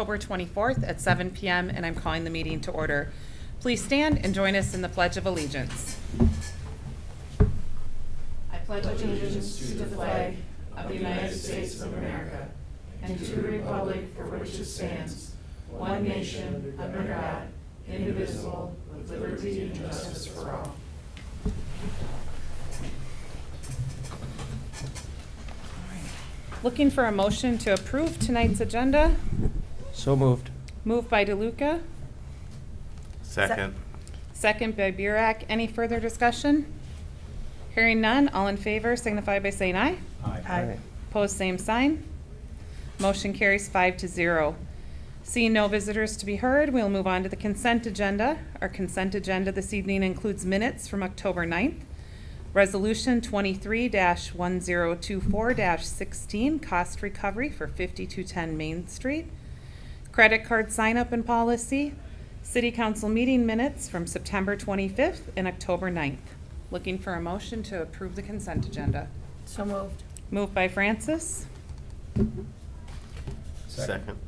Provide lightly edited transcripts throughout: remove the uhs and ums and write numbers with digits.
October 24th at 7 p.m., and I'm calling the meeting to order. Please stand and join us in the Pledge of Allegiance. I pledge allegiance to the flag of the United States of America and to the republic for which it stands, one nation, under God, indivisible, with liberty and justice for all. Looking for a motion to approve tonight's agenda. So moved. Moved by DeLuca, Second. second by Burek. Any further discussion? Hearing none, all in favor signify by saying aye. Aye. Opposed, same sign. Motion carries 5-0. Seeing no visitors to be heard, we'll move on to the consent agenda. Our consent agenda this evening includes minutes from October 9th, Resolution 23-1024-16, cost recovery for 5210 Main Street, credit card sign-up and policy, City Council meeting minutes from September 25th and October 9th. Looking for a motion to approve the consent agenda. So moved. Moved by Francis, Second.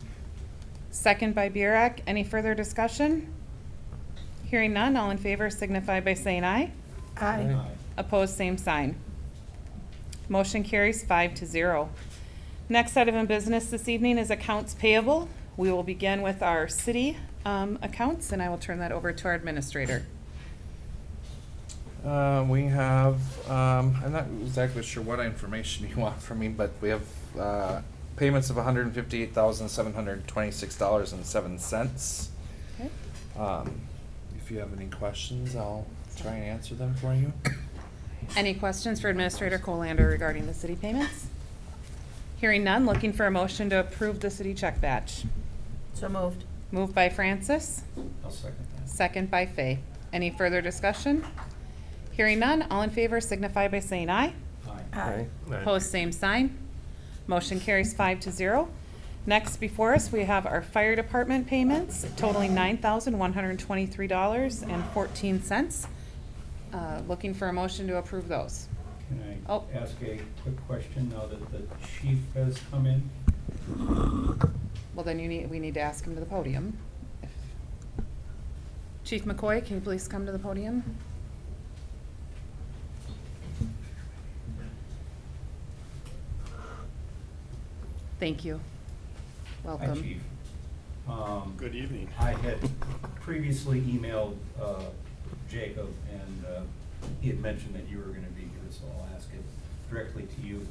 second by Burek. Any further discussion? Hearing none, all in favor signify by saying aye. Aye. Opposed, same sign. Motion carries 5-0. Next item of business this evening is accounts payable. We will begin with our city accounts, and I will turn that over to our administrator. We have, I'm not exactly sure what information you want from me, but we have payments of $158,726.07. Okay. If you have any questions, I'll try and answer them for you. Any questions for Administrator Colander regarding the city payments? Hearing none, looking for a motion to approve the city check batch. So moved. Moved by Francis, I'll second that. second by Fay. Any further discussion? Hearing none, all in favor signify by saying aye. Aye. Opposed, same sign. Motion carries 5-0. Next before us, we have our fire department payments totaling $9,123.14. Looking for a motion to approve those. Can Oh. I ask a quick question now that the chief has come in? Well, then we need to ask him to the podium. Chief McCoy, can you please come to the podium? Thank you. Welcome. Hi, Chief. Good evening. I had previously emailed Jacob, and he had mentioned that you were gonna be here, so I'll ask it directly to you.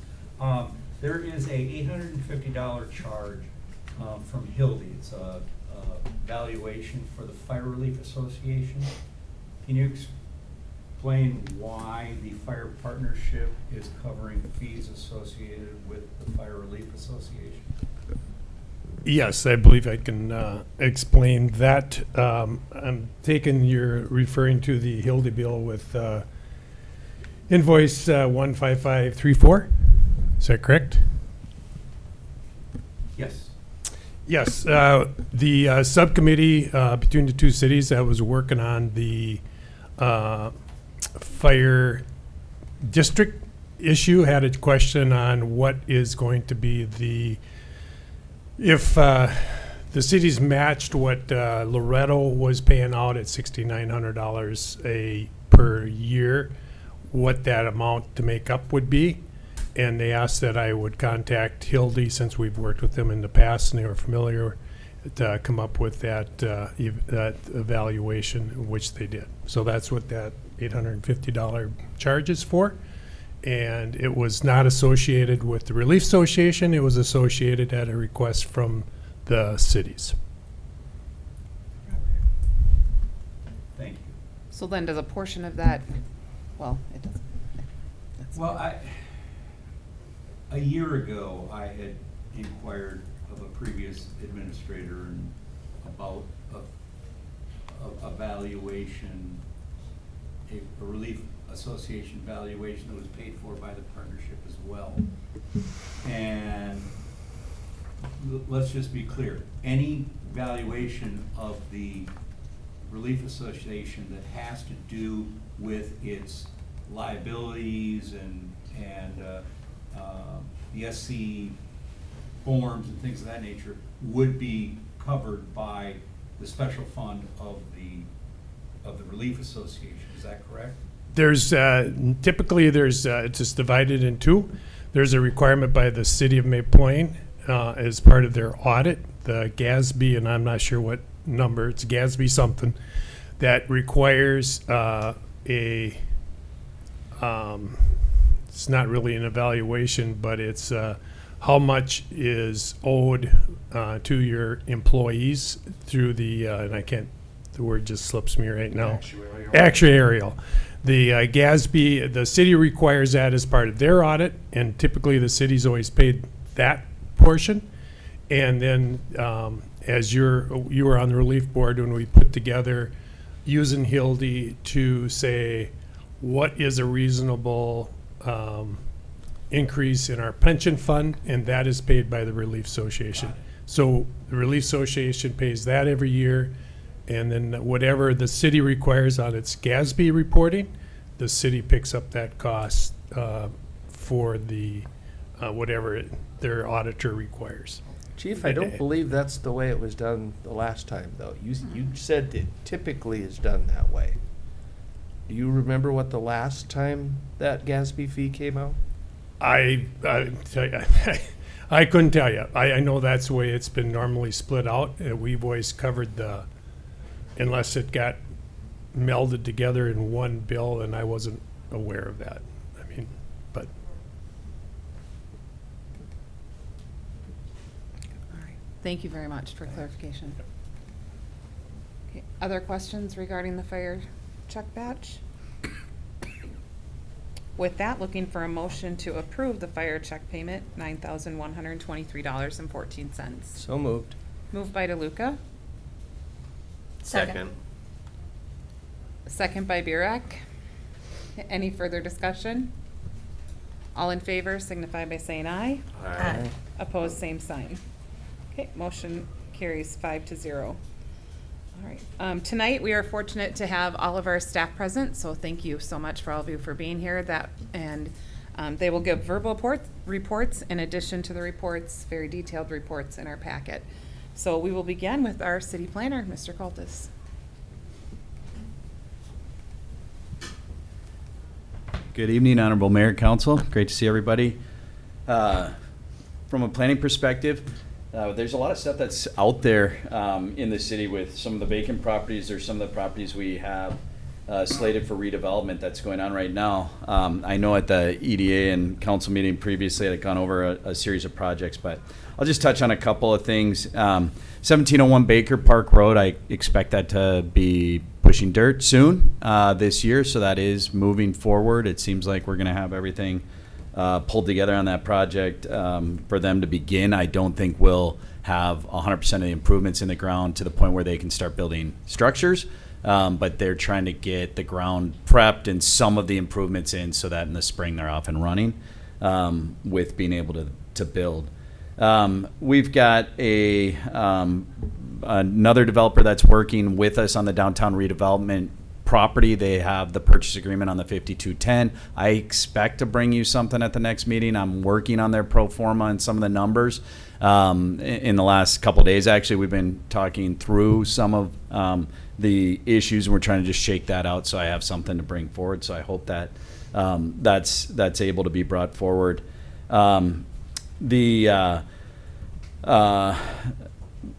There is a $850 charge from Hildy. It's a valuation for the Fire Relief Association. Can you explain why the fire partnership is covering fees associated with the Fire Relief Association? Yes, I believe I can explain that. I'm taking, you're referring to the Hildy bill with invoice 15534. Is that correct? Yes. Yes, the subcommittee between the two cities that was working on the fire district issue had a question on what is going to be if the cities matched what Loretto was paying out at $6,900 per year, what that amount to make up would be. And they asked that I would contact Hildy, since we've worked with them in the past and they were familiar, to come up with that that evaluation, which they did. So that's what that $850 charge is for. And it was not associated with the Relief Association. It was associated at a request from the cities. Thank you. So then does a portion of that, well, it doesn't. that's- Well, a year ago, I had inquired of a previous administrator about a valuation, a relief association valuation that was paid for by the partnership as well. And let's just be clear, any valuation of the Relief Association that has to do with its liabilities and the SC forms and things of that nature would be covered by the special fund of the Relief Association, is that correct? There's typically it's just divided in two. There's a requirement by the city of May Plain as part of their audit, the GASB, and I'm not sure what number, it's GASB something, that requires it's not really an evaluation, but it's how much is owed to your employees through the, and the word just slips me right now. Actuarial. The GASB, the city requires that as part of their audit, and typically the city's always paid that portion. And then as you were on the relief board when we put together using Hildy to say what is a reasonable increase in our pension fund, and that is paid by the Relief Association. So the Relief Association pays that every year, and then whatever the city requires on its GASB reporting, the city picks up that cost for the whatever their auditor requires. Chief, I don't believe that's the way it was done the last time, though. You said it typically is done that way. Do you remember what the last time that GASB fee came out? I tell you, I couldn't tell you. I know that's the way it's been normally split out. We've always covered unless it got melded together in one bill, and I wasn't aware of that. I mean, but. All right. Thank you very much for clarification. Okay. Other questions regarding the fire check batch? With that, looking for a motion to approve the fire check payment, $9,123.14. So moved. Moved by DeLuca, Second. second by Burek. Any further discussion? All in favor signify by saying aye. Aye. Opposed, same sign. Okay, motion carries 5-0. All right. Tonight, we are fortunate to have all of our staff present, so thank you so much for all of you for being here. They will give verbal reports in addition to the reports, very detailed reports in our packet. So we will begin with our city planner, Mr. Cultus. Good evening, Honorable Mayor, Council. Great to see everybody. From a planning perspective, there's a lot of stuff that's out there in the city with some of the vacant properties or some of the properties we have slated for redevelopment that's going on right now. I know at the EDA and council meeting previously I'd gone over a series of projects, but I'll just touch on a couple of things. 1701 Baker Park Road, I expect that to be pushing dirt soon this year, so that is moving forward. It seems like we're going to have everything pulled together on that project for them to begin. I don't think we'll have 100% of the improvements in the ground to the point where they can start building structures, but they're trying to get the ground prepped and some of the improvements in so that in the spring they're off and running with being able to build. We've got another developer that's working with us on the downtown redevelopment property. They have the purchase agreement on the 5210. I expect to bring you something at the next meeting. I'm working on their pro forma and some of the numbers. In the last couple of days, actually, we've been talking through some of the issues, and we're trying to just shake that out so I have something to bring forward. So I hope that that's able to be brought forward. The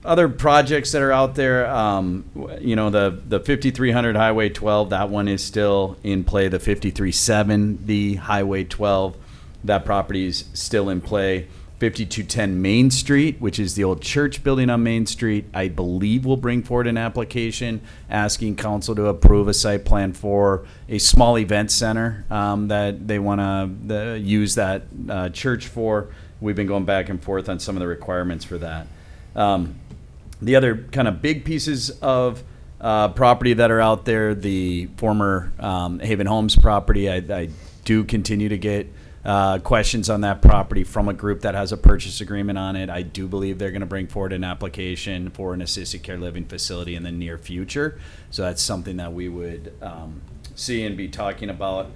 other projects that are out there, the 5300 Highway 12, that one is still in play. The 5370 Highway 12, that property is still in play. 5210 Main Street, which is the old church building on Main Street, I believe will bring forward an application asking council to approve a site plan for a small event center that they want to use that church for. We've been going back and forth on some of the requirements for that. The other kind of big pieces of property that are out there, the former Haven Homes property, I do continue to get questions on that property from a group that has a purchase agreement on it. I do believe they're going to bring forward an application for an assisted care living facility in the near future. So that's something that we would see and be talking about.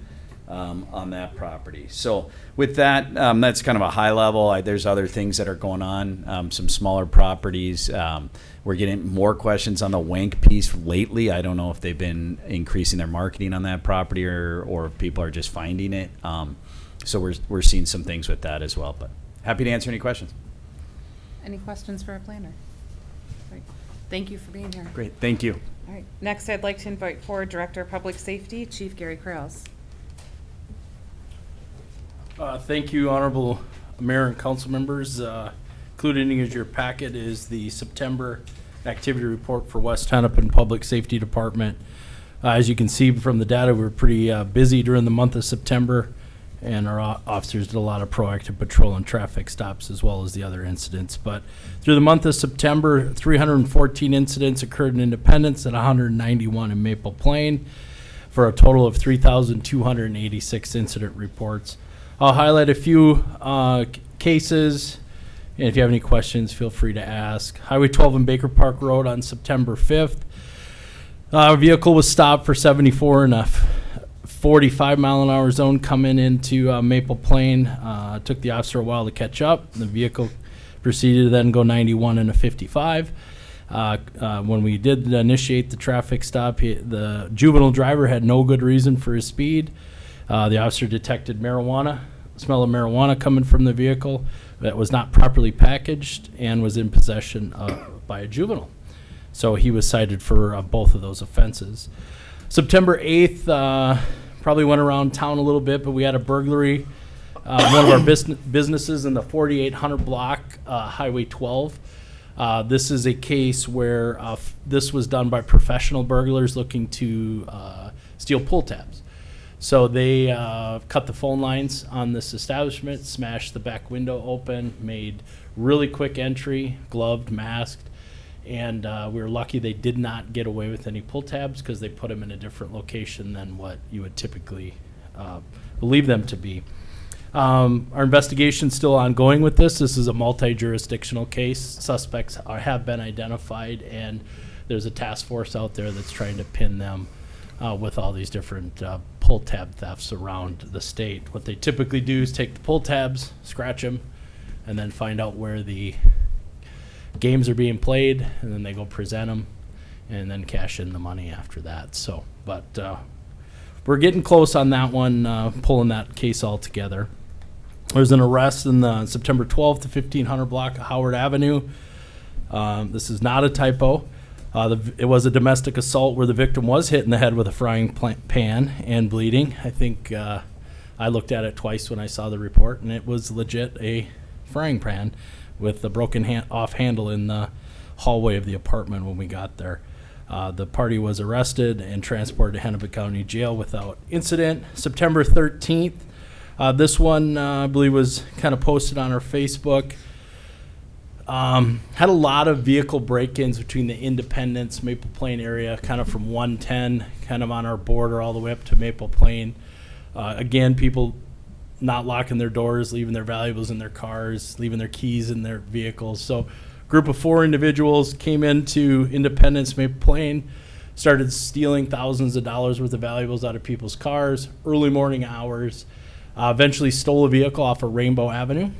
on that property. So with that, that's kind of a high level. There's other things that are going on, some smaller properties. We're getting more questions on the Wank piece lately. I don't know if they've been increasing their marketing on that property or if people are just finding it. So we're seeing some things with that as well, but happy to answer any questions. Any questions for our planner? Great. Thank you for being here. Great, thank you. All right, next I'd like to invite forward Director of Public Safety, Chief Gary Krause. Thank you, Honorable Mayor and council members. Included in your packet is the September activity report for West Hennepin Public Safety Department. As you can see from the data, we were pretty busy during the month of September, and our officers did a lot of proactive patrol and traffic stops as well as the other incidents. But through the month of September, 314 incidents occurred in Independence and 191 in Maple Plain, for a total of 3,286 incident reports. I'll highlight a few cases, and if you have any questions, feel free to ask. Highway 12 and Baker Park Road on September 5th. A vehicle was stopped for 74 in a 45-mile-an-hour zone coming into Maple Plain. Took the officer a while to catch up. The vehicle proceeded to then go 91 in a 55. When we did initiate the traffic stop, the juvenile driver had no good reason for his speed. The officer detected smell of marijuana coming from the vehicle that was not properly packaged and was in possession by a juvenile. So he was cited for both of those offenses. September 8th, probably went around town a little bit, but we had a burglary. One of our businesses in the 4800 block, Highway 12. This is a case where this was done by professional burglars looking to steal pull tabs. So they cut the phone lines on this establishment, smashed the back window open, made really quick entry, gloved, masked, and we were lucky they did not get away with any pull tabs because they put them in a different location than what you would typically believe them to be. Our investigation's still ongoing with this. This is a multi-jurisdictional case. Suspects have been identified, and there's a task force out there that's trying to pin them with all these different pull tab thefts around the state. What they typically do is take the pull tabs, scratch them, and then find out where the games are being played, and then they go present them, and then cash in the money after that. So, but we're getting close on that one, pulling that case all together. There's an arrest in the September 12th to 1500 block of Howard Avenue. This is not a typo. It was a domestic assault where the victim was hit in the head with a frying pan and bleeding. I think I looked at it twice when I saw the report, and it was legit a frying pan with a broken off handle in the hallway of the apartment when we got there. The party was arrested and transported to Hennepin County Jail without incident. September 13th, this one I believe was kind of posted on our Facebook. Had a lot of vehicle break-ins between the Independence, Maple Plain area, kind of from 110, kind of on our border all the way up to Maple Plain. Again, people not locking their doors, leaving their valuables in their cars, leaving their keys in their vehicles. So group of 4 individuals came into Independence, Maple Plain, started stealing thousands of dollars worth of valuables out of people's cars, early morning hours, eventually stole a vehicle off of Rainbow Avenue.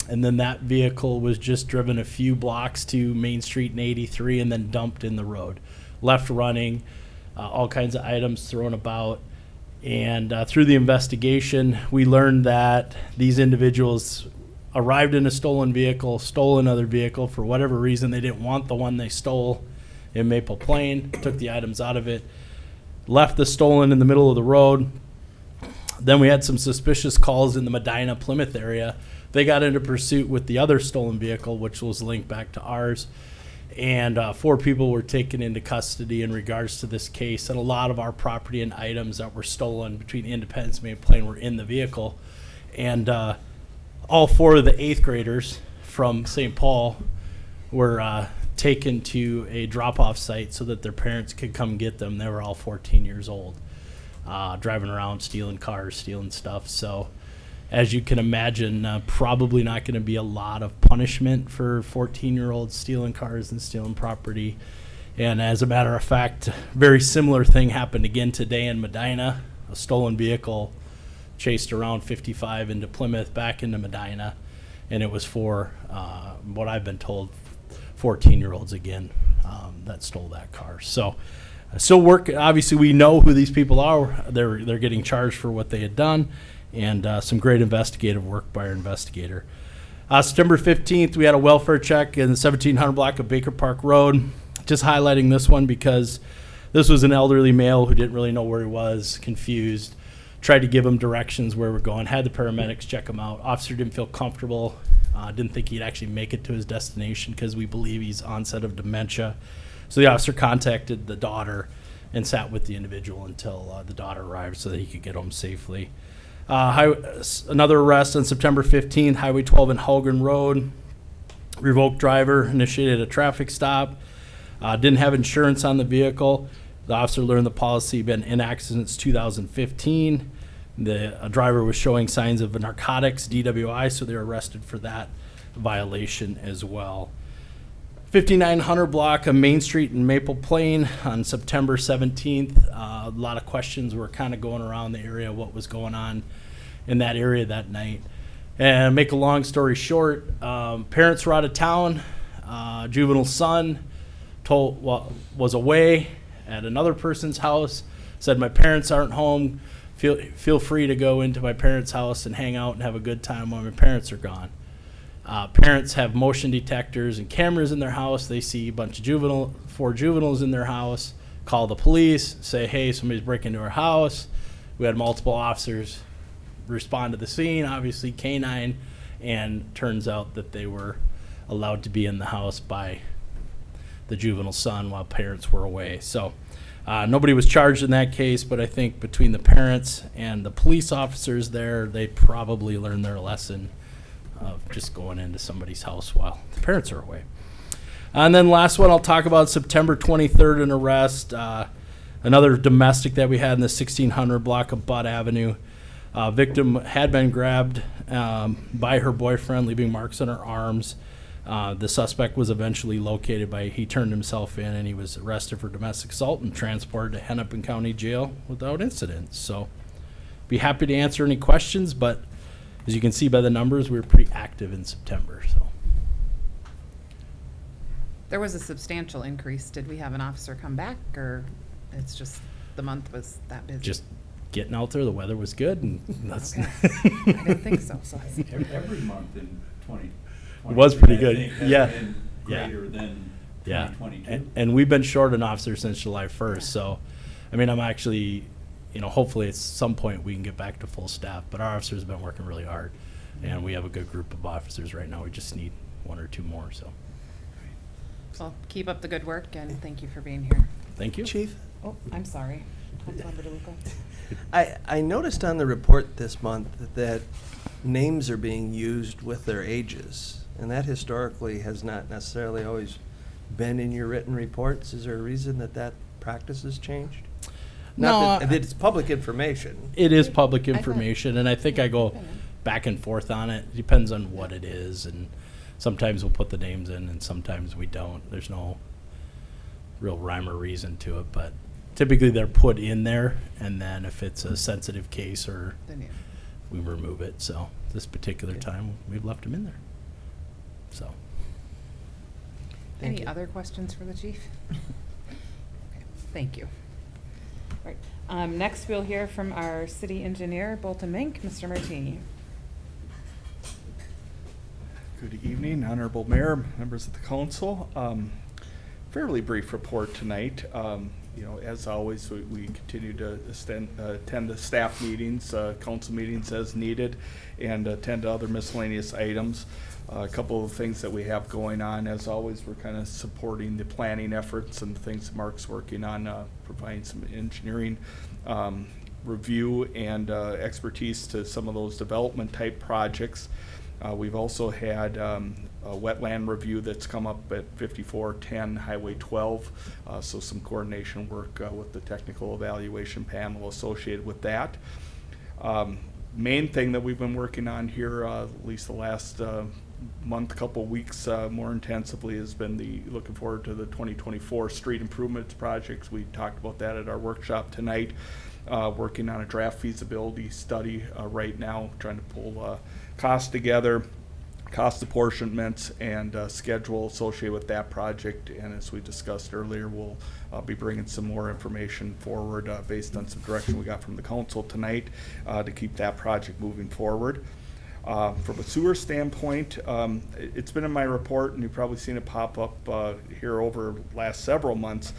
And then that vehicle was just driven a few blocks to Main Street and 83 and then dumped in the road. Left running, all kinds of items thrown about. And through the investigation, we learned that these individuals arrived in a stolen vehicle, stole another vehicle. For whatever reason, they didn't want the one they stole in Maple Plain, took the items out of it, left the stolen in the middle of the road. Then we had some suspicious calls in the Medina, Plymouth area. They got into pursuit with the other stolen vehicle, which was linked back to ours. And 4 people were taken into custody in regards to this case. And a lot of our property and items that were stolen between Independence and Maple Plain were in the vehicle. And all 4 of the 8th graders from St. Paul were taken to a drop-off site so that their parents could come get them. They were all 14 years old, driving around, stealing cars, stealing stuff. So as you can imagine, probably not going to be a lot of punishment for 14-year-olds stealing cars and stealing property. And as a matter of fact, very similar thing happened again today in Medina. A stolen vehicle chased around 55 into Plymouth, back into Medina, and it was for, what I've been told, 14-year-olds again that stole that car. So still work. Obviously, we know who these people are. They're getting charged for what they had done, and some great investigative work by our investigator. September 15th, we had a welfare check in the 1700 block of Baker Park Road. Just highlighting this one because this was an elderly male who didn't really know where he was, confused. Tried to give him directions where we're going, had the paramedics check him out. Officer didn't feel comfortable, didn't think he'd actually make it to his destination because we believe he's onset of dementia. So the officer contacted the daughter and sat with the individual until the daughter arrived so that he could get home safely. Another arrest on September 15th, Highway 12 in Holgren Road. Revoked driver, initiated a traffic stop. Didn't have insurance on the vehicle. The officer learned the policy, been in accident since 2015. The driver was showing signs of narcotics, DWI, so they were arrested for that violation as well. 5900 block of Main Street in Maple Plain on September 17th. A lot of questions were kind of going around the area, what was going on in that area that night. And make a long story short, parents were out of town. Juvenile son was away at another person's house, said, my parents aren't home. Feel free to go into my parents' house and hang out and have a good time while my parents are gone. Parents have motion detectors and cameras in their house. They see a bunch of four juveniles in their house, call the police, say, hey, somebody's breaking into our house. We had multiple officers respond to the scene, obviously K-9, and turns out that they were allowed to be in the house by the juvenile son while parents were away. So nobody was charged in that case, but I think between the parents and the police officers there, they probably learned their lesson of just going into somebody's house while the parents are away. And then last one I'll talk about, September 23rd, an arrest. Another domestic that we had in the 1600 block of Butt Avenue. Victim had been grabbed by her boyfriend, leaving marks on her arms. The suspect was eventually located he turned himself in, and he was arrested for domestic assault and transported to Hennepin County Jail without incident. So be happy to answer any questions, but as you can see by the numbers, we were pretty active in September. So There was a substantial increase. Did we have an officer come back, or it's just the month was that busy? just getting out there, the weather was good, and that's Okay. I didn't think so. Every month in 2020. It was pretty I good. think, has Yeah. been Yeah. greater than Yeah, 2022. and we've been short an officer since July 1st, so, I mean, I'm actually, hopefully at some point we can get back to full staff, but our officers have been working really hard, and we have a good group of officers right now. We just need one or two more, so, Well, keep up the good work, and thank you for being here. thank you. Chief, Oh, I'm sorry. Councilmember DeLuca. I noticed on the report this month that names are being used with their ages, and that historically has not necessarily always been in your written reports. Is there a reason that practice has changed? Not that it's public information. It is public thought- information, and I think I go back and forth on it. Depends on what it is, and sometimes we'll put the names in, and sometimes we don't. There's no real rhyme or reason to it, but typically they're put in there, and then if it's a sensitive case or Then you- we remove it. So this particular time, we've left them in there. So. Thank Any you. other questions for the chief? Okay, thank you. Right. Next, we'll hear from our city engineer, Bolton Mink, Mr. Martini. Good evening, Honorable Mayor, members of the council. Fairly brief report tonight. As always, we continue to attend the staff meetings, council meetings as needed, and attend to other miscellaneous items. A couple of things that we have going on, as always, we're kind of supporting the planning efforts and the things that Mark's working on, providing some engineering review and expertise to some of those development type projects. We've also had a wetland review that's come up at 5410 Highway 12, so some coordination work with the technical evaluation panel associated with that. Main thing that we've been working on here, at least the last month, couple weeks more intensively has been looking forward to the 2024 street improvements projects. We talked about that at our workshop tonight. Working on a draft feasibility study right now, trying to pull costs together, cost apportionments, and schedule associated with that project. And as we discussed earlier, we'll be bringing some more information forward based on some direction we got from the council tonight to keep that project moving forward. From a sewer standpoint, it's been in my report, and you've probably seen it pop up here over the last several months.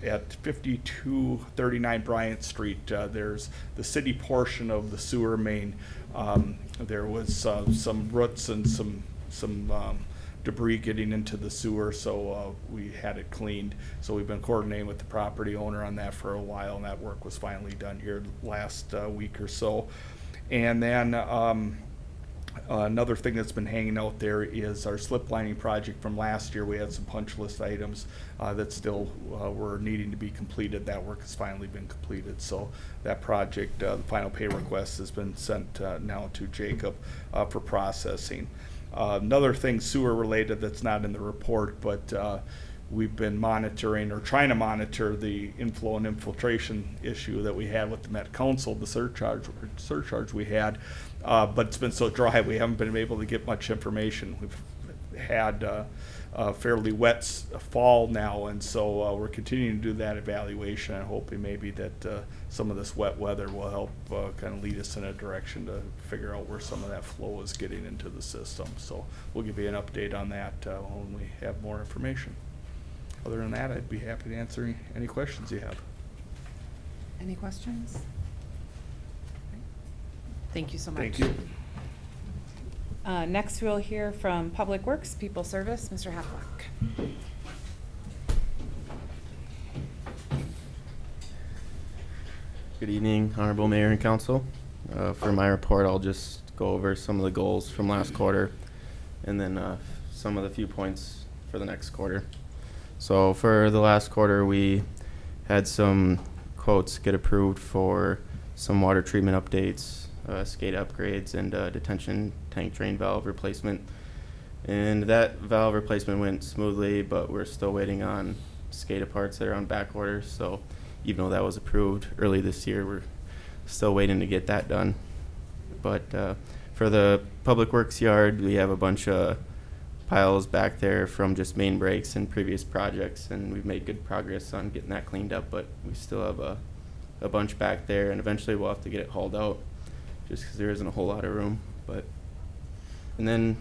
At 5239 Bryant Street, there's the city portion of the sewer main. There was some roots and some debris getting into the sewer, so we had it cleaned. So we've been coordinating with the property owner on that for a while, and that work was finally done here last week or so. And then another thing that's been hanging out there is our slip lining project from last year. We had some punch list items that still were needing to be completed. That work has finally been completed. So that project, the final pay request has been sent now to Jacob for processing. Another thing sewer related that's not in the report, but we've been monitoring or trying to monitor the inflow and infiltration issue that we had with the Met Council, the surcharge we had. But it's been so dry we haven't been able to get much information. We've had a fairly wet fall now, and so we're continuing to do that evaluation and hoping maybe that some of this wet weather will help kind of lead us in a direction to figure out where some of that flow is getting into the system. So we'll give you an update on that when we have more information. Other than that, I'd be happy to answer any questions you have. Any questions? Thank you so much. Thank you. Next, we'll hear from Public Works, People Service, Mr. Hacklock. Good evening, Honorable Mayor and Council. For my report, I'll just go over some of the goals from last quarter and then some of the few points for the next quarter. So for the last quarter, we had some quotes get approved for some water treatment updates, skate upgrades, and detention tank drain valve replacement. And that valve replacement went smoothly, but we're still waiting on SCADA parts that are on back order. So even though that was approved early this year, we're still waiting to get that done. But for the Public Works yard, we have a bunch of piles back there from just main breaks and previous projects, and we've made good progress on getting that cleaned up, but we still have a bunch back there, and eventually we'll have to get it hauled out just because there isn't a whole lot of room. And then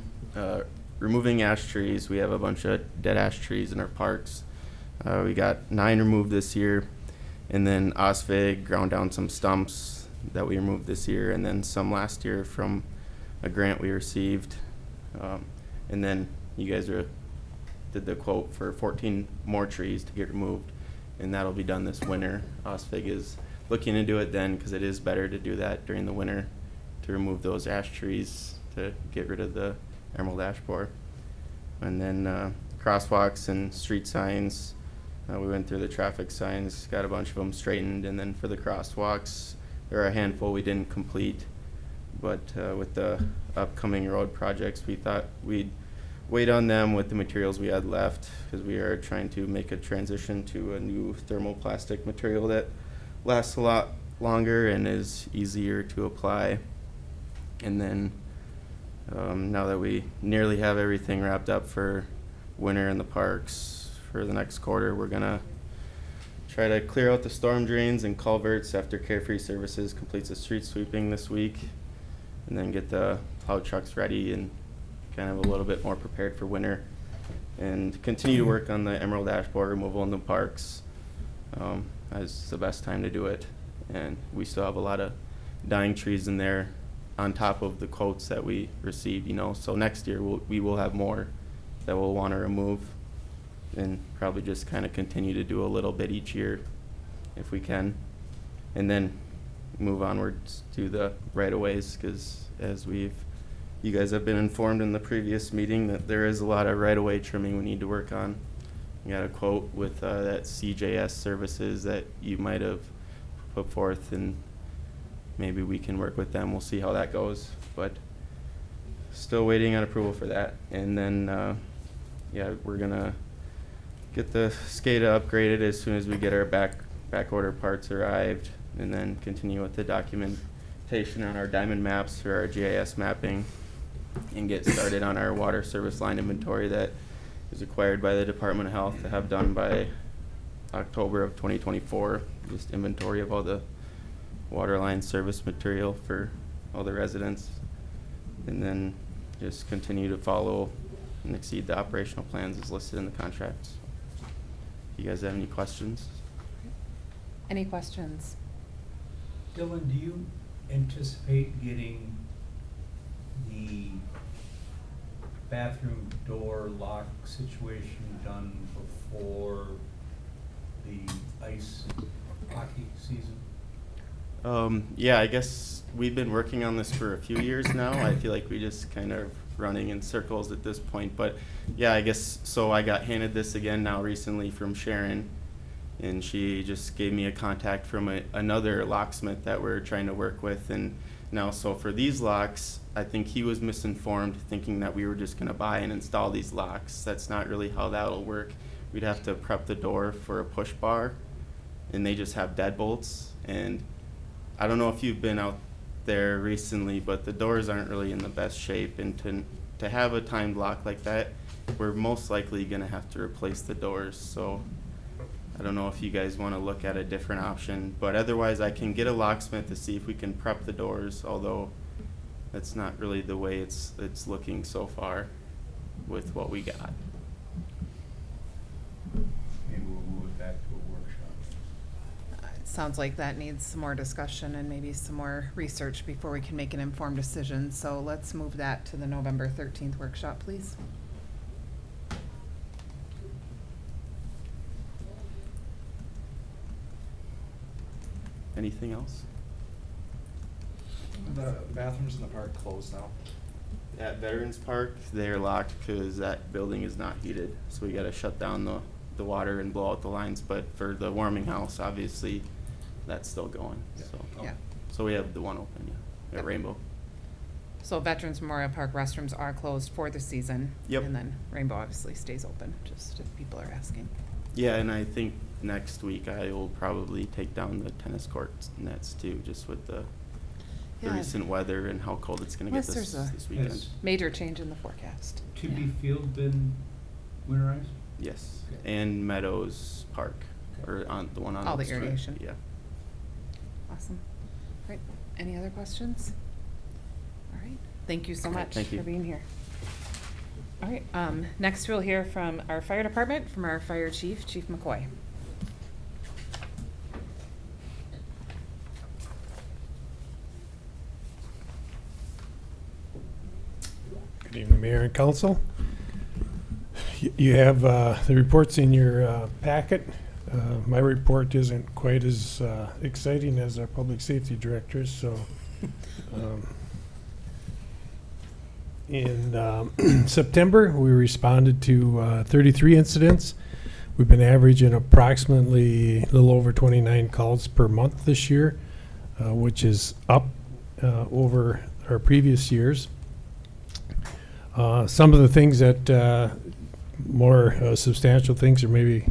removing ash trees, we have a bunch of dead ash trees in our parks. We got 9 removed this year, and then OSVIG ground down some stumps that we removed this year, and then some last year from a grant we received. And then you guys did the quote for 14 more trees to get removed, and that'll be done this winter. OSVIG is looking into it then because it is better to do that during the winter to remove those ash trees to get rid of the emerald ash borer. And then crosswalks and street signs, we went through the traffic signs, got a bunch of them straightened, and then for the crosswalks, there are a handful we didn't complete. But with the upcoming road projects, we thought we'd wait on them with the materials we had left because we are trying to make a transition to a new thermoplastic material that lasts a lot longer and is easier to apply. And then now that we nearly have everything wrapped up for winter in the parks for the next quarter, we're gonna try to clear out the storm drains and culverts after Carefree Services completes the street sweeping this week, and then get the plow trucks ready and kind of a little bit more prepared for winter, and continue to work on the emerald ash borer removal in the parks. It's the best time to do it, and we still have a lot of dying trees in there on top of the quotes that we received, so next year we will have more that we'll want to remove, and probably just kind of continue to do a little bit each year if we can, and then move onwards to the right-of-ways, because as you guys have been informed in the previous meeting that there is a lot of right-of-way trimming we need to work on. We got a quote with that CJS services that you might have put forth, and maybe we can work with them. We'll see how that goes. But still waiting on approval for that. And then, yeah, we're gonna get the SCADA upgraded as soon as we get our back order parts arrived, and then continue with the documentation on our diamond maps for our GIS mapping, and get started on our water service line inventory that is required by the Department of Health to have done by October of 2024. Just inventory of all the water line service material for all the residents, and then just continue to follow and exceed the operational plans as listed in the contracts. You guys have any questions? Any questions? Dylan, do you anticipate getting the bathroom door lock situation done before the ice hockey season? Yeah, I guess we've been working on this for a few years now. I feel like we just kind of running in circles at this point, but yeah, I guess so. I got handed this again now recently from Sharon, and she just gave me a contact from another locksmith that we're trying to work with. And now, so for these locks, I think he was misinformed, thinking that we were just going to buy and install these locks. That's not really how that'll work. We'd have to prep the door for a push bar, and they just have deadbolts. And I don't know if you've been out there recently, but the doors aren't really in the best shape. And to have a timed lock like that, we're most likely going to have to replace the doors. So I don't know if you guys want to look at a different option, but otherwise I can get a locksmith to see if we can prep the doors, although that's not really the way it's looking so far with what we got. Maybe we'll move it back to a workshop. It sounds like that needs some more discussion and maybe some more research before we can make an informed decision. So let's move that to the November 13th workshop, please. Anything else? The bathrooms in the park closed now. At Veterans Park, they're locked because that building is not heated, so we got to shut down the water and blow out the lines. But for the warming house, obviously, that's still going. Yeah. So, Yeah. so we have the one open, yeah, at Yep. Rainbow. So Veterans Memorial Park restrooms are closed for the season. Yep. And then Rainbow obviously stays open, just if people are asking. Yeah, and I think next week I will probably take down the tennis court nets too, just with the Yeah. recent weather and how cold it's going to get Unless there's a- this weekend. Has Major change in the forecast. Tibby Field been winterized? Yes, Okay. and Meadows Park, or on the one on All Oak the Street. irrigation. Yeah. Awesome. All right, any other questions? All right, thank you so much Thank you. for being here. All right, next we'll hear from our fire department, from our fire chief, Chief McCoy. Good evening, Mayor and Council. You have the reports in your packet. My report isn't quite as exciting as our public safety director's, so in September, we responded to 33 incidents. We've been averaging approximately a little over 29 calls per month this year, which is up over our previous years. Some of the things that more substantial things, or maybe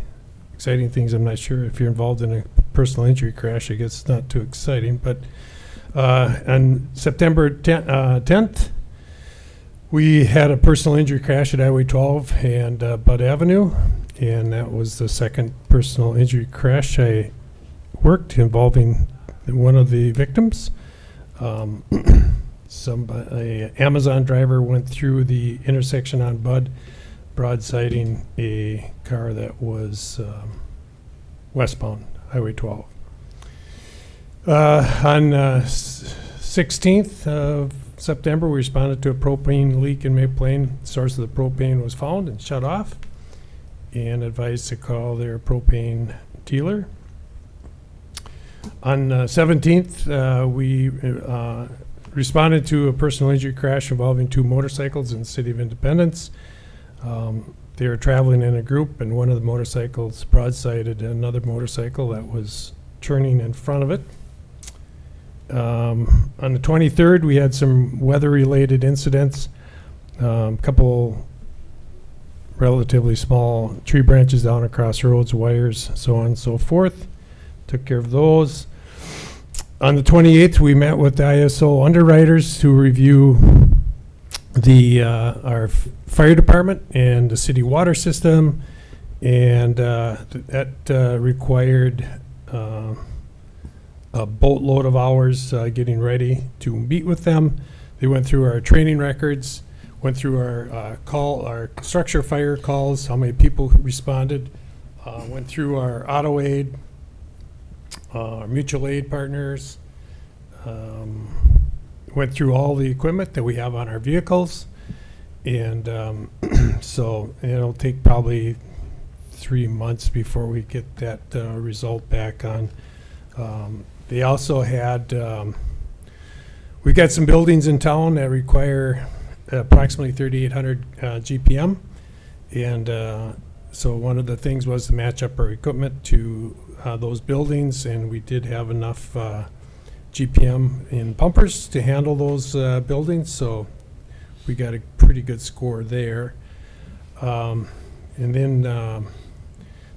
exciting things, I'm not sure. If you're involved in a personal injury crash, I guess it's not too exciting. But on September 10th, we had a personal injury crash at Highway 12 and Bud Avenue, and that was the second personal injury crash I worked involving one of the victims. An Amazon driver went through the intersection on Bud, broadsiding a car that was westbound, Highway 12. On 16th of September, we responded to a propane leak in May Plain. The source of the propane was found and shut off, and advised to call their propane dealer. On 17th, we responded to a personal injury crash involving two motorcycles in the city of Independence. They were traveling in a group, and one of the motorcycles broadsided another motorcycle that was turning in front of it. On the 23rd, we had some weather-related incidents. Couple relatively small tree branches down across roads, wires, so on and so forth. Took care of those. On the 28th, we met with the ISO underwriters to review our fire department and the city water system, and that required a boatload of hours getting ready to meet with them. They went through our training records, went through our structure fire calls, how many people responded, went through our auto aid, our mutual aid partners, went through all the equipment that we have on our vehicles, and so it'll take probably 3 months before we get that result back on. They also had, we've got some buildings in town that require approximately 3,800 GPM, and so one of the things was to match up our equipment to those buildings, and we did have enough GPM in pumpers to handle those buildings, so we got a pretty good score there. And then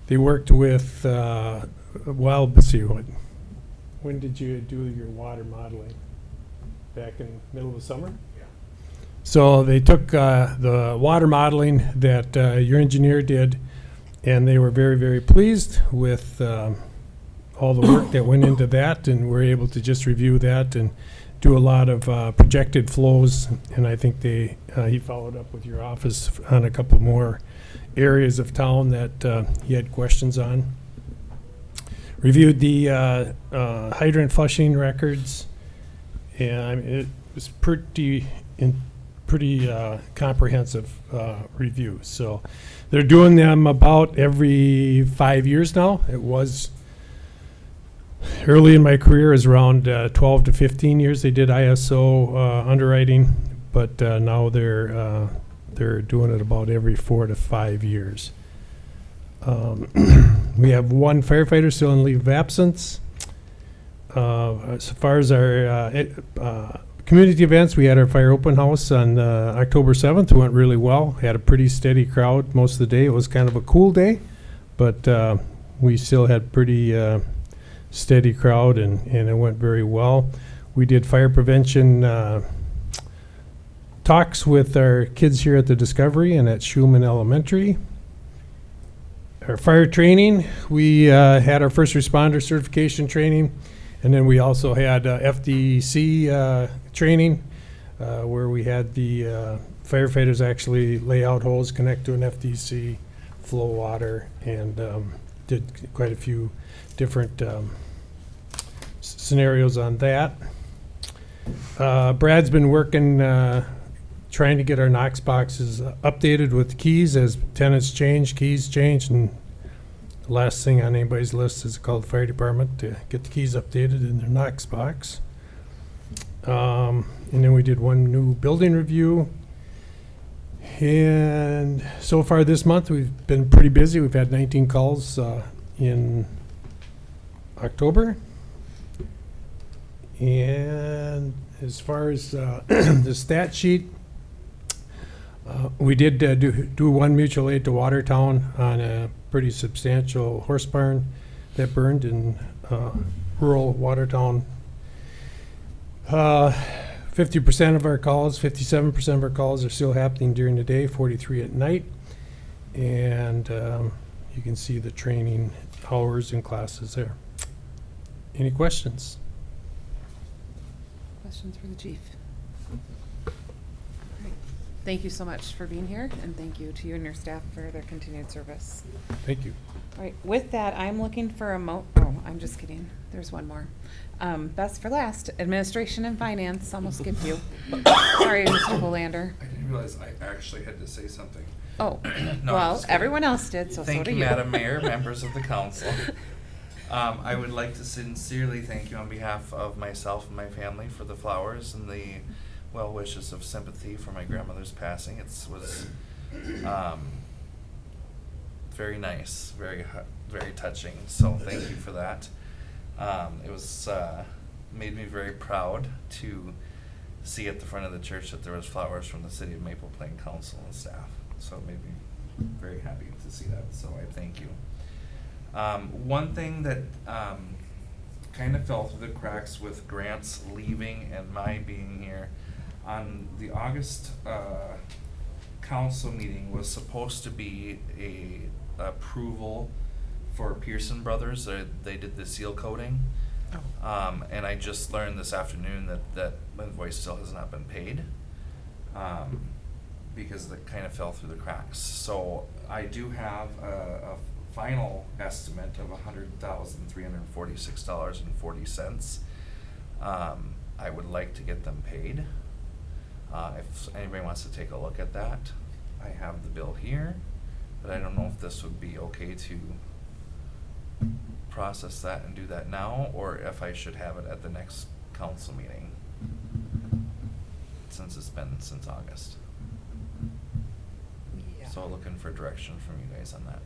they worked with, well, let's see, when did you do your water modeling? Back in the middle of the summer? Yeah. So they took the water modeling that your engineer did, and they were very, very pleased with all the work that went into that, and we're able to just review that and do a lot of projected flows. And I think he followed up with your office on a couple more areas of town that he had questions on. Reviewed the hydrant flushing records, and it was pretty comprehensive review. So they're doing them about every 5 years now. It was early in my career, is around 12 to 15 years they did ISO underwriting, but now they're doing it about every 4 to 5 years. We have one firefighter still on leave of absence. As far as our community events, we had our fire open house on October 7th. It went really well. Had a pretty steady crowd most of the day. It was kind of a cool day, but we still had pretty steady crowd, and it went very well. We did fire prevention talks with our kids here at the Discovery and at Schulman Elementary. Our fire training, we had our first responder certification training, and then we also had FDC training where we had the firefighters actually lay out holes, connect to an FDC, flow water, and did quite a few different scenarios on that. Brad's been working trying to get our Knox boxes updated with keys as tenants change, keys change, and the last thing on anybody's list is called fire department to get the keys updated in their Knox box. And then we did one new building review. And so far this month, we've been pretty busy. We've had 19 calls in October. And as far as the stat sheet, we did do one mutual aid to Watertown on a pretty substantial horse barn that burned in rural Watertown. 50% of our calls, 57% of our calls are still happening during the day, 43 at night. And you can see the training hours and classes there. Any questions? Questions for the chief? Thank you so much for being here, and thank you to you and your staff for their continued service. Thank you. All right, with that, I'm looking for oh, I'm just kidding. There's one more. Best for last, administration and finance. Almost skipped you. Sorry, Mr. Bolander. I didn't realize I actually had to say something. Oh, No, I'm well, just kidding. everyone else did, so Thank so do you, you. Madam Mayor, members of the council. I would like to sincerely thank you on behalf of myself and my family for the flowers and the well wishes of sympathy for my grandmother's passing. It was very nice, very touching. So thank you for that. It was made me very proud to see at the front of the church that there was flowers from the City of Maple Plain Council and staff. So it made me very happy to see that, so I thank you. One thing that kind of fell through the cracks with Grant's leaving and my being here, on the August council meeting was supposed to be a approval for Pearson Brothers. They did the seal coating. And I just learned this afternoon that invoice still has not been paid, because it kind of fell through the cracks. So I do have a final estimate of $100,346.40. I would like to get them paid. If anybody wants to take a look at that, I have the bill here, but I don't know if this would be okay to process that and do that now, or if I should have it at the next council meeting, since it's been since August. Yeah. So looking for direction from you guys on that.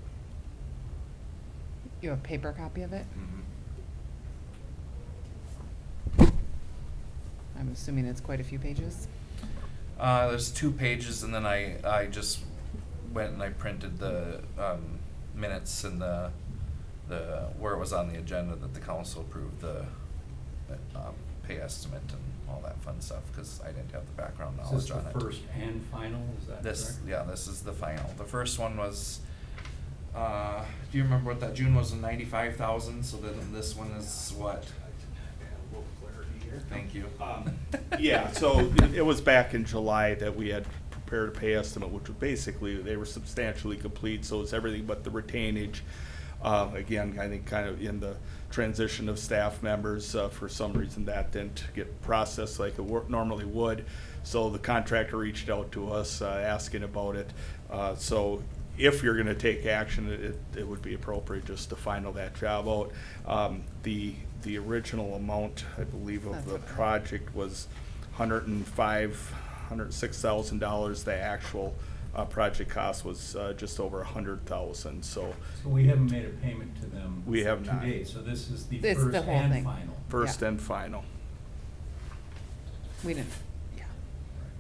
You have a paper copy of it? Mm-hmm. I'm assuming it's quite a few pages. There's 2 pages, and then I just went and I printed the minutes and the where it was on the agenda that the council approved the pay estimate and all that fun stuff, because I didn't have the background Is knowledge this on the it. first and final, is that correct? Yeah, this is the final. The first one was, do you remember what that June was, 95,000, so then this one is what? A little clarity here. Thank you. Yeah, so it was back in July that we had prepared a pay estimate, which was basically, they were substantially complete, so it's everything but the retainage. Again, I think kind of in the transition of staff members, for some reason that didn't get processed like it normally would. So the contractor reached out to us, asking about it. So if you're gonna take action, it would be appropriate just to final that job out. The original amount, I believe, of the project was $106,000. The actual project cost was just over $100,000. So we haven't made a payment to them. We have to not. date, so this is the This is first the whole and thing. final. first Yeah. and final. We didn't, yeah.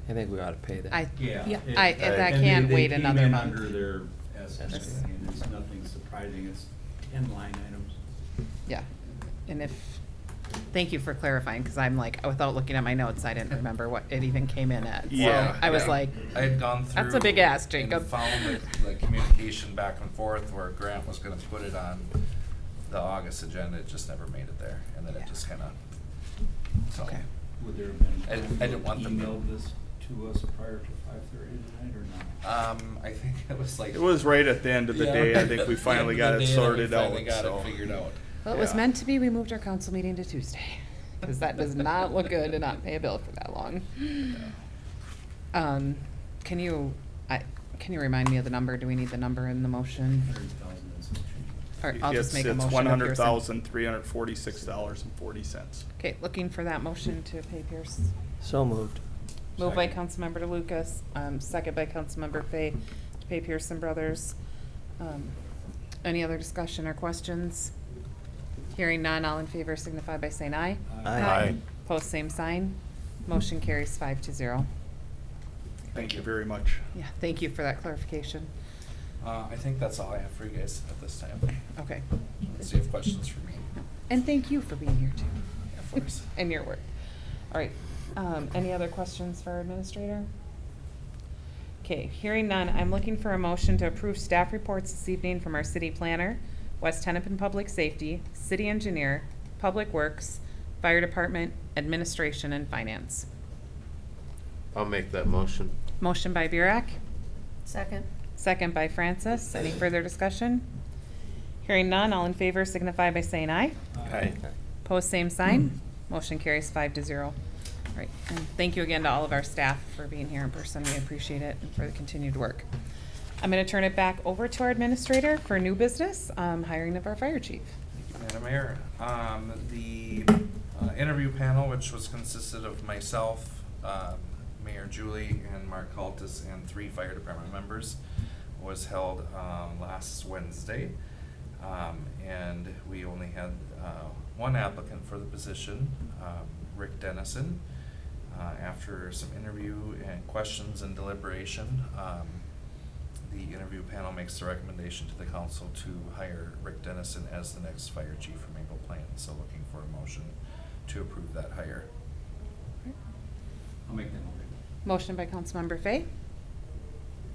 I think we ought to pay that. Yeah. Yeah, it- that and can't they wait came another in month. under their estimate, That's- and there's nothing surprising, it's 10 line items. Yeah, and thank you for clarifying, because I'm like, without looking at my notes, I didn't remember what it even came in at. So Yeah, I was yeah. like, I had gone through. That's a big ask, And Jacob. found the communication back and forth where Grant was gonna put it on the August agenda, it just never made it there, and then it Yeah. just kinda, so. Okay. Would there have been I didn't want them to- emailed this to us prior to 5:30 tonight or not? I think it was like. It was right at the end of the Yeah. day. I think we finally The end got of it the day that we sorted out. Finally got so. it figured out. well, it was Yeah. meant to be, we moved our council meeting to Tuesday, because that does not look good to not pay a bill for that long. Can you remind me of the number? Do we need the number in the motion? 100,000 and some change. Or I'll just make a motion. It's of Pearson. $100,346.40. Okay, looking for that motion to pay Pierce. So moved. Moved by Second. Councilmember DeLucas, second by Councilmember Fay, to pay Pearson Brothers. Any other discussion or questions? Hearing none, all in favor signify by saying aye. Aye. Post same sign. Motion carries 5-0. Thank you very much. Yeah, thank you for that clarification. I think that's all I have for you guys at this time. Okay. Let's see if you have questions for me. And thank you for being here too. Of course. And your work. All right, any other questions for our administrator? Okay, hearing none, I'm looking for a motion to approve staff reports this evening from our city planner, West Hennepin Public Safety, city engineer, Public Works, Fire Department, Administration, and Finance. I'll make that motion. Motion by Burek, Second. second by Francis. Any further discussion? Hearing none, all in favor signify by saying aye. Aye. Post same sign. Motion carries 5-0. All right, and thank you again to all of our staff for being here in person. We appreciate it, and for the continued work. I'm gonna turn it back over to our administrator for new business, hiring of our fire chief. Madam Mayor, the interview panel, which was consisted of myself, Mayor Julie, and Mark Cultus, and 3 fire department members, was held last Wednesday. And we only had one applicant for the position, Rick Dennison. After some interview and questions and deliberation, the interview panel makes the recommendation to the council to hire Rick Dennison as the next fire chief for Maple Plains. So looking for a motion to approve that hire. I'll make that motion. Motion by Councilmember Fay,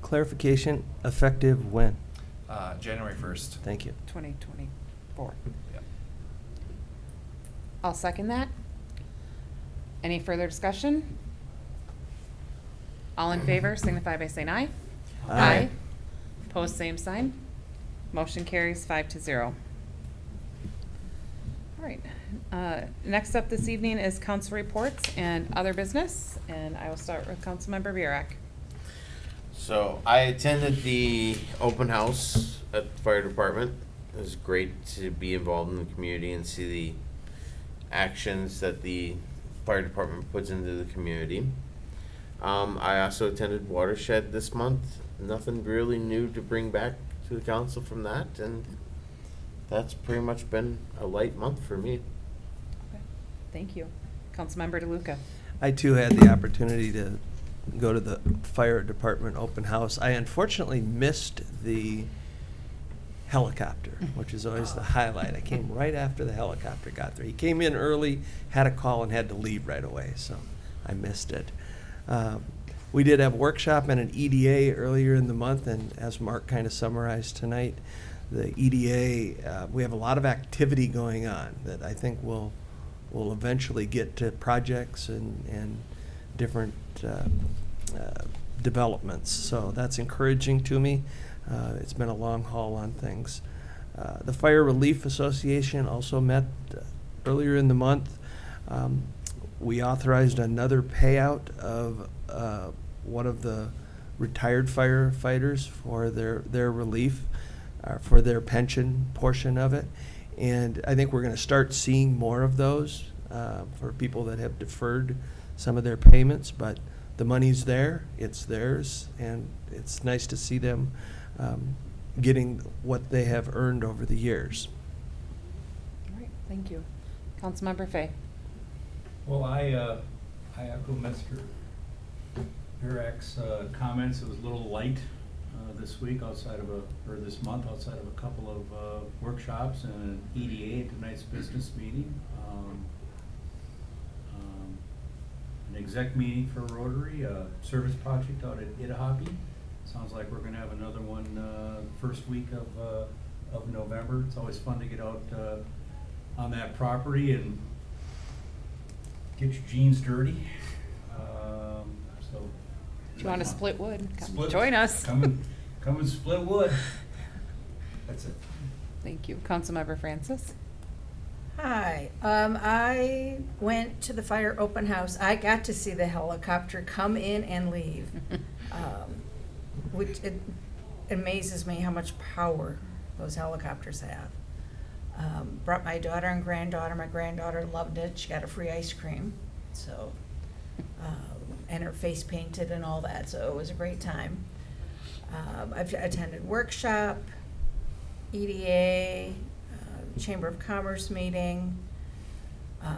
Clarification, effective when? January 1st. Thank you. 2024. Yep. I'll second that. Any further discussion? All in favor signify by saying aye. Aye. Opposed, same sign. Motion carries 5-0. All right. Next up this evening is council reports and other business, and I will start with Councilmember Burek. So I attended the open house at the fire department. It was great to be involved in the community and see the actions that the fire department puts into the community. I also attended Watershed this month. Nothing really new to bring back to the council from that, and that's pretty much been a light month for me. Okay. Thank you. Councilmember DeLuca. I too had the opportunity to go to the fire department open house. I unfortunately missed the helicopter, which is always the highlight. I came right after the helicopter got there. He came in early, had a call, and had to leave right away, so I missed it. We did have a workshop and an EDA earlier in the month, and as Mark kind of summarized tonight, the EDA, we have a lot of activity going on that I think will eventually get to projects and different developments. So that's encouraging to me. It's been a long haul on things. The Fire Relief Association also met earlier in the month. We authorized another payout of one of the retired firefighters for their relief, for their pension portion of it. And I think we're going to start seeing more of those for people that have deferred some of their payments, but the money's there, it's theirs, and it's nice to see them getting what they have earned over the years. All right, thank you. Councilmember Fay. Well, I echo Mr. Burek's comments. It was a little light this week this month outside of a couple of workshops and an EDA, tonight's business meeting. An exec meeting for Rotary, a service project out at Ittahope. Sounds like we're gonna have another one first week of November. It's always fun to get out on that property and get your jeans dirty. So Do you want to split wood? Come Split- join us. Come and split wood. That's it. Thank you. Councilmember Francis. Hi, I went to the fire open house. I got to see the helicopter come in and leave, which it amazes me how much power those helicopters have. Brought my daughter and granddaughter. My granddaughter loved it. She got a free ice cream, so and her face painted and all that. So it was a great time. I've attended workshop, EDA. Chamber of Commerce meeting,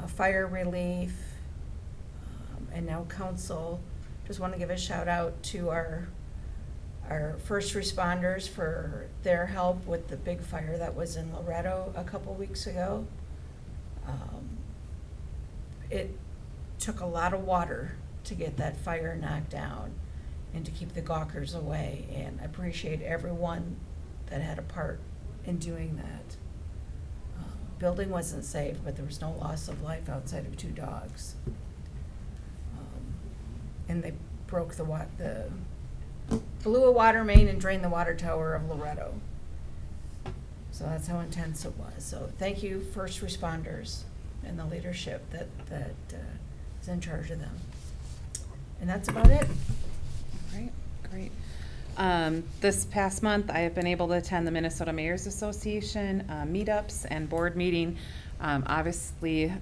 fire relief, and now council. Just want to give a shout out to our first responders for their help with the big fire that was in Loretto a couple weeks ago. It took a lot of water to get that fire knocked down and to keep the gawkers away, and I appreciate everyone that had a part in doing that. Building wasn't safe, but there was no loss of life outside of 2 dogs. And they broke blew a water main and drained the water tower of Loretto. So that's how intense it was. So thank you, first responders, and the leadership that is in charge of them. And that's about it. All right, great. This past month, I have been able to attend the Minnesota Mayors Association meetups and board meeting. Obviously,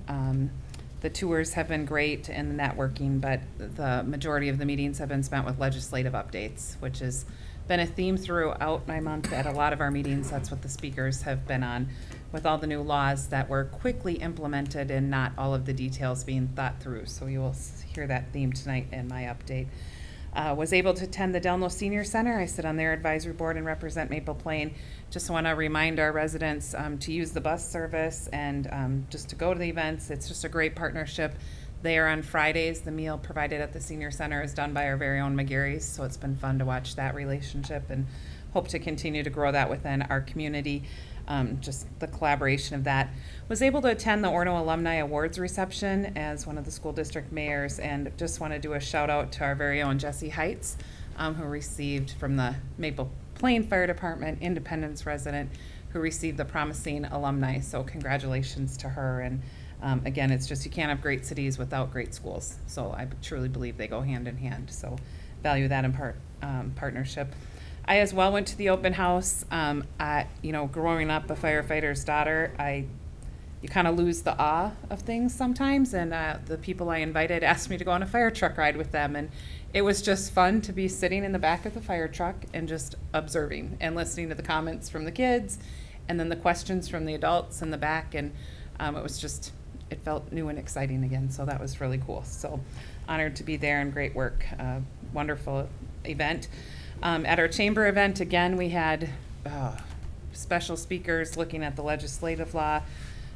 the tours have been great and the networking, but the majority of the meetings have been spent with legislative updates, which has been a theme throughout my month at a lot of our meetings. That's what the speakers have been on. with all the new laws that were quickly implemented and not all of the details being thought through. So you will hear that theme tonight in my update. Was able to attend the Delno Senior Center. I sit on their advisory board and represent Maple Plain. Just want to remind our residents to use the bus service and just to go to the events. It's just a great partnership. They are on Fridays. The meal provided at the Senior Center is done by our very own McGarry's, so it's been fun to watch that relationship and hope to continue to grow that within our community. Just the collaboration of that. Was able to attend the Orno Alumni Awards reception as one of the school district mayors, and just want to do a shout out to our very own Jessie Heights, who received from the Maple Plain Fire Department, Independence resident, who received the Promising Alumni. So congratulations to her. And again, it's just, you can't have great cities without great schools. So I truly believe they go hand in hand. So value that in partnership. I as well went to the open house. Growing up a firefighter's daughter, you kind of lose the awe of things sometimes. And the people I invited asked me to go on a fire truck ride with them. And it was just fun to be sitting in the back of the fire truck and just observing and listening to the comments from the kids and then the questions from the adults in the back. And it felt new and exciting again. So that was really cool. So honored to be there and great work. Wonderful event. At our chamber event, again, we had special speakers looking at the legislative law,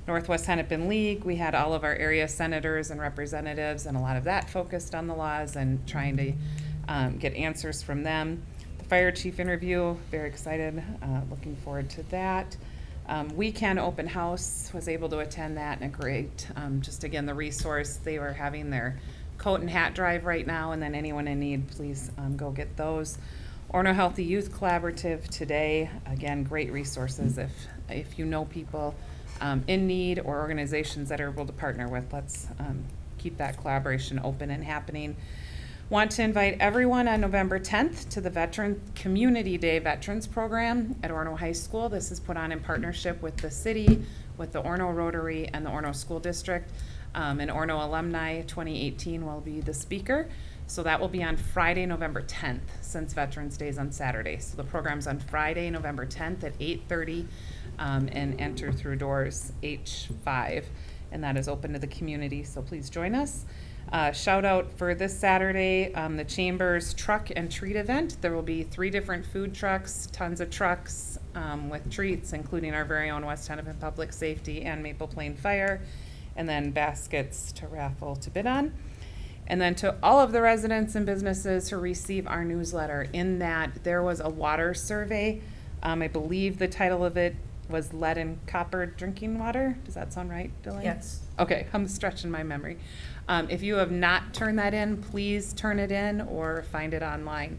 Northwest Hennepin League. We had all of our area senators and representatives, and a lot of that focused on the laws and trying to get answers from them. The fire chief interview, very excited, looking forward to that. Weekend open house, was able to attend that, and a great, just again, the resource. They were having their coat and hat drive right now, and then anyone in need, please go get those. Orno Healthy Youth Collaborative today, again, great resources. If you know people in need or organizations that are able to partner with, let's keep that collaboration open and happening. Want to invite everyone on November 10th to the Veteran Community Day Veterans Program at Orno High School. This is put on in partnership with the city, with the Orno Rotary, and the Orno School District. An Orno alumni 2018 will be the speaker. So that will be on Friday, November 10th, since Veterans Day is on Saturday. So the program's on Friday, November 10th at 8:30, and enter through doors H5. And that is open to the community, so please join us. Shout out for this Saturday, the Chamber's Truck and Treat event. There will be 3 different food trucks, tons of trucks with treats, including our very own West Hennepin Public Safety and Maple Plain Fire, and then baskets to raffle to bid on. And then to all of the residents and businesses who receive our newsletter, in that there was a water survey. I believe the title of it was Lead and Copper Drinking Water. Does that sound right, Dylan? Yes. Okay, I'm stretching my memory. If you have not turned that in, please turn it in or find it online.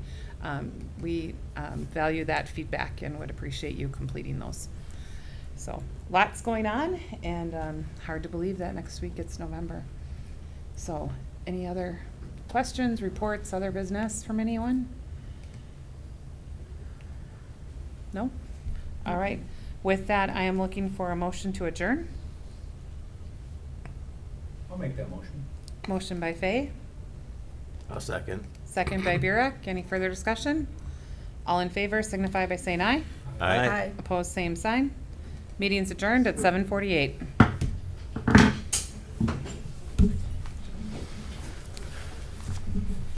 We value that feedback and would appreciate you completing those. So lots going on, and hard to believe that next week it's November. So any other questions, reports, other business from anyone? No? All right. With that, I am looking for a motion to adjourn. I'll make that motion. Motion by Fay, I'll second. second by Burek. Any further discussion? All in favor signify by saying aye. Aye. Opposed, same sign. Meeting's adjourned at 7:48.